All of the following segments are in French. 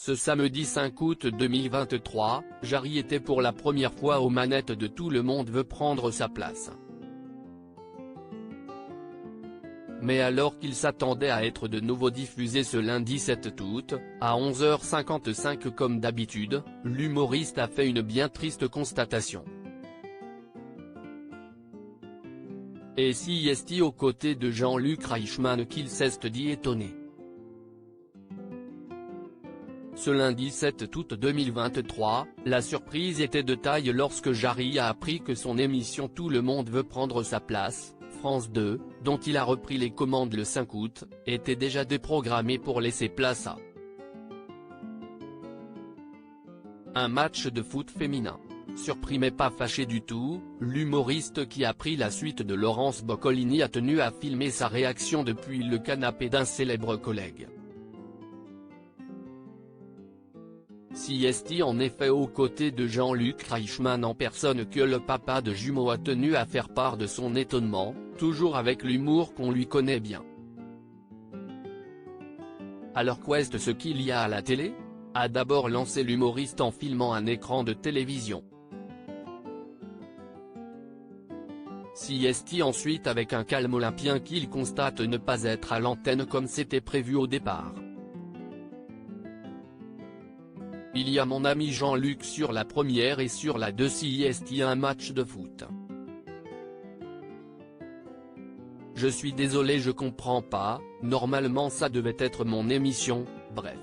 Ce samedi 5 août 2023, Jarry était pour la première fois aux manettes de Tout le monde veut prendre sa place. Mais alors qu'il s'attendait à être de nouveau diffusé ce lundi 7 août, à 11h55 comme d'habitude, l'humoriste a fait une bien triste constatation. Et si est-il aux côtés de Jean-Luc Reichmann qu'il s'est dit étonné. Ce lundi 7 août 2023, la surprise était de taille lorsque Jarry a appris que son émission Tout le monde veut prendre sa place, France 2, dont il a repris les commandes le 5 août, était déjà déprogrammée pour laisser place à un match de foot féminin. Surpris mais pas fâché du tout, l'humoriste qui a pris la suite de Laurence Boccolini a tenu à filmer sa réaction depuis le canapé d'un célèbre collègue. Si est en effet aux côtés de Jean-Luc Reichmann en personne que le papa de jumeaux a tenu à faire part de son étonnement, toujours avec l'humour qu'on lui connaît bien. Alors qu'est ce qu'il y a à la télé ? A d'abord lancé l'humoriste en filmant un écran de télévision. Si est ensuite avec un calme olympien qu'il constate ne pas être à l'antenne comme c'était prévu au départ. Il y a mon ami Jean-Luc sur la première et sur la 2 si est un match de foot. Je suis désolé je comprends pas, normalement ça devait être mon émission, bref.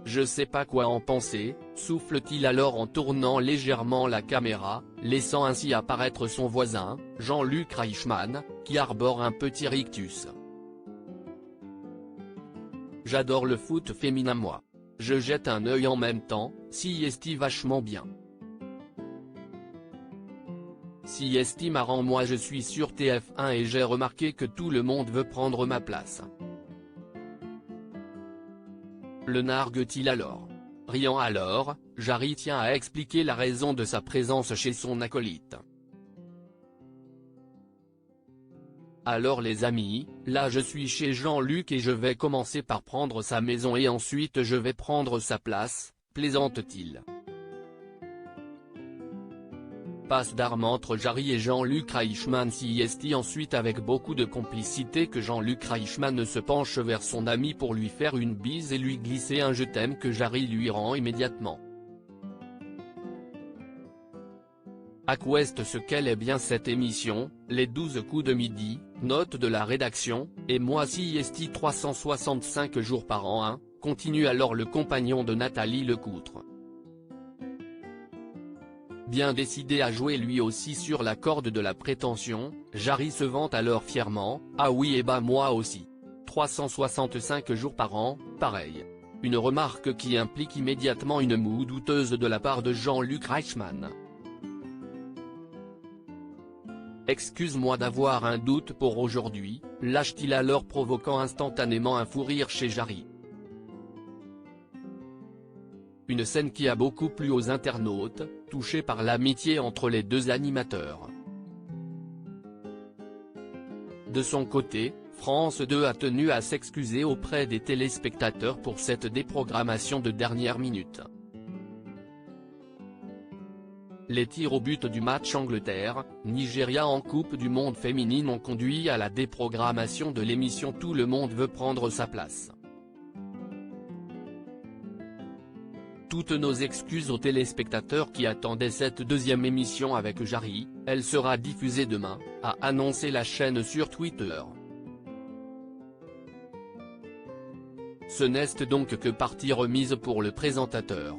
Je sais pas quoi en penser, souffle-t-il alors en tournant légèrement la caméra, laissant ainsi apparaître son voisin, Jean-Luc Reichmann, qui arbore un petit rictus. J'adore le foot féminin moi. Je jette un œil en même temps, si est vachement bien. Si est marrant moi je suis sur TF1 et j'ai remarqué que tout le monde veut prendre ma place. Le nargue-t-il alors. Riant alors, Jarry tient à expliquer la raison de sa présence chez son acolyte. Alors les amis, là je suis chez Jean-Luc et je vais commencer par prendre sa maison et ensuite je vais prendre sa place, plaisante-t-il. Passe d'armes entre Jarry et Jean-Luc Reichmann si est ensuite avec beaucoup de complicité que Jean-Luc Reichmann se penche vers son ami pour lui faire une bise et lui glisser un je t'aime que Jarry lui rend immédiatement. À qu'est ce qu'elle est bien cette émission, les 12 coups de midi, note de la rédaction, et moi si est 365 jours par an hein, continue alors le compagnon de Nathalie Lecoutre. Bien décidé à jouer lui aussi sur la corde de la prétention, Jarry se vante alors fièrement, ah oui et bah moi aussi. 365 jours par an, pareil. Une remarque qui implique immédiatement une moue douteuse de la part de Jean-Luc Reichmann. Excuse-moi d'avoir un doute pour aujourd'hui, lâche-t-il alors provoquant instantanément un fou rire chez Jarry. Une scène qui a beaucoup plu aux internautes, touchés par l'amitié entre les deux animateurs. De son côté, France 2 a tenu à s'excuser auprès des téléspectateurs pour cette déprogrammation de dernière minute. Les tirs au but du match Angleterre-Nigeria en Coupe du Monde féminine ont conduit à la déprogrammation de l'émission Tout le monde veut prendre sa place. Toutes nos excuses aux téléspectateurs qui attendaient cette deuxième émission avec Jarry, elle sera diffusée demain, a annoncé la chaîne sur Twitter. Ce n'est donc que partie remise pour le présentateur.